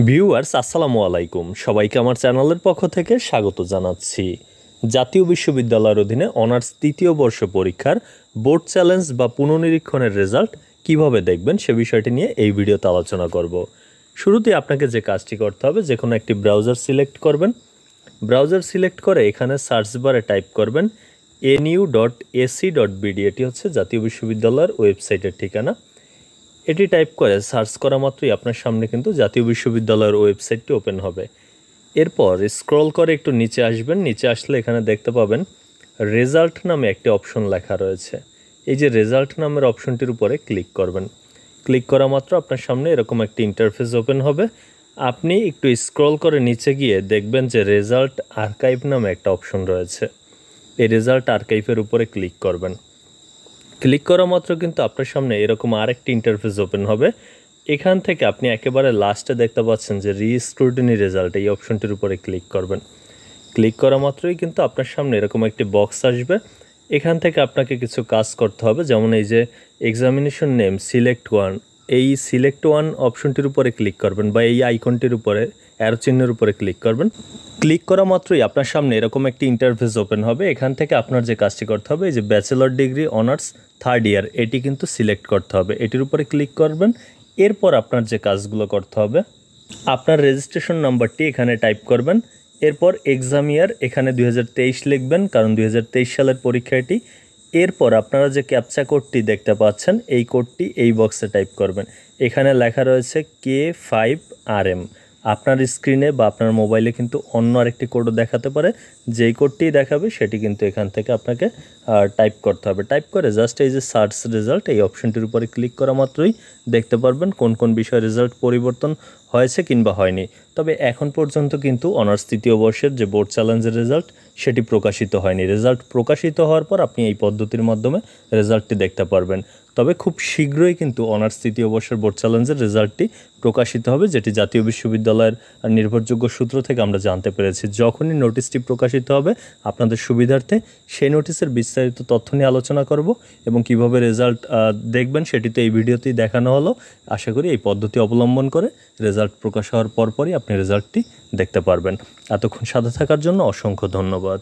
Viewers আসসালামু আলাইকুম, সবাইকে আমার চ্যানেলের পক্ষ থেকে স্বাগত জানাচ্ছি। জাতীয় বিশ্ববিদ্যালয়ের অধীনে অনার্স তৃতীয় বর্ষ পরীক্ষার বোর্ড চ্যালেঞ্জ বা পুনর্নিরীক্ষণের রেজাল্ট কিভাবে দেখবেন সে বিষয়টি নিয়ে এই ভিডিওতে আলোচনা করব। শুরুতে আপনাকে যে কাজটি করতে হবে, যে কোনো একটি ব্রাউজার সিলেক্ট করবেন। ব্রাউজার সিলেক্ট করে এখানে সার্চ বারে টাইপ করবেন nu.ac.bd। এটি হচ্ছে জাতীয় বিশ্ববিদ্যালয়ের ওয়েবসাইটের ঠিকানা। এটি টাইপ করে সার্চ করা মাত্রই আপনার সামনে কিন্তু জাতীয় বিশ্ববিদ্যালয়ের ওয়েবসাইটটি ওপেন হবে। এরপর স্ক্রল করে একটু নিচে আসবেন। নিচে আসলে এখানে দেখতে পাবেন রেজাল্ট নামে একটি অপশন লেখা রয়েছে। এই যে রেজাল্ট নামের অপশনটির উপরে ক্লিক করবেন। ক্লিক করা মাত্র আপনার সামনে এরকম একটি ইন্টারফেস ওপেন হবে। আপনি একটু স্ক্রল করে নিচে গিয়ে দেখবেন যে রেজাল্ট আর্কাইভ নামে একটা অপশন রয়েছে। এই রেজাল্ট আর্কাইভের উপরে ক্লিক করবেন। ক্লিক করা মাত্র কিন্তু আপনার সামনে এরকম আরেকটি ইন্টারফেস ওপেন হবে। এখান থেকে আপনি একেবারে লাস্টে দেখতে পাচ্ছেন যে রিস্ক্রুটিনি রেজাল্ট, এই অপশনটির উপরে ক্লিক করবেন। ক্লিক করা মাত্রই কিন্তু আপনার সামনে এরকম একটি বক্স আসবে। এখান থেকে আপনাকে কিছু কাজ করতে হবে, যেমন এই যে এক্সামিনেশন নেম সিলেক্ট ওয়ান, এই সিলেক্ট ওয়ান অপশনটির উপরে ক্লিক করবেন বা এই আইকনটির উপরে অ্যারো চিহ্নের উপরে ক্লিক করবেন। ক্লিক করা মাত্রই আপনার সামনে এরকম একটি ইন্টারফেস ওপেন হবে। এখান থেকে আপনার যে কাজটি করতে হবে, এই যে bachelor degree honours third year, এটি কিন্তু সিলেক্ট করতে হবে। এটির উপরে ক্লিক করবেন। এরপর আপনার যে কাজগুলো করতে হবে, আপনার রেজিস্ট্রেশন নাম্বারটি এখানে টাইপ করবেন। এরপর এক্সাম ইয়ার এখানে 2023 লিখবেন, কারণ 2023 সালের পরীক্ষা এটি। এরপর আপনারা যে ক্যাপচা কোডটি দেখতে পাচ্ছেন, এই কোডটি এই বক্সে টাইপ করবেন। এখানে লেখা রয়েছে K5RM। আপনার স্ক্রিনে বা আপনার মোবাইলে কিন্তু অন্য আরেকটি কোডও দেখাতে পারে, যেই কোডটি দেখাবে সেটি কিন্তু এখান থেকে আপনাকে টাইপ করতে হবে। টাইপ করে জাস্ট এই যে সার্চ রেজাল্ট, এই অপশনটির উপরে ক্লিক করা মাত্রই দেখতে পারবেন কোন কোন বিষয়ে রেজাল্ট পরিবর্তন হয়েছে কিংবা হয়নি। তবে এখন পর্যন্ত কিন্তু অনার্স তৃতীয় বর্ষের যে বোর্ড চ্যালেঞ্জের রেজাল্ট সেটি প্রকাশিত হয়নি। রেজাল্ট প্রকাশিত হওয়ার পর আপনি এই পদ্ধতির মাধ্যমে রেজাল্টটি দেখতে পারবেন। তবে খুব শীঘ্রই কিন্তু অনার্স তৃতীয় বর্ষের বোর্ড চ্যালেঞ্জের রেজাল্টটি প্রকাশিত হবে, যেটি জাতীয় বিশ্ববিদ্যালয়ের নির্ভরযোগ্য সূত্র থেকে আমরা জানতে পেরেছি। যখনই নোটিশটি প্রকাশিত হবে আপনাদের সুবিধার্থে সেই নোটিশের বিস্তারিত তথ্য নিয়ে আলোচনা করব এবং কিভাবে রেজাল্ট দেখবেন সেটি তো এই ভিডিওতেই দেখানো হলো। আশা করি এই পদ্ধতি অবলম্বন করে রেজাল্ট প্রকাশ হওয়ার পরপরই আপনি রেজাল্টটি দেখতে পারবেন। এতক্ষণ সাথে থাকার জন্য অসংখ্য ধন্যবাদ।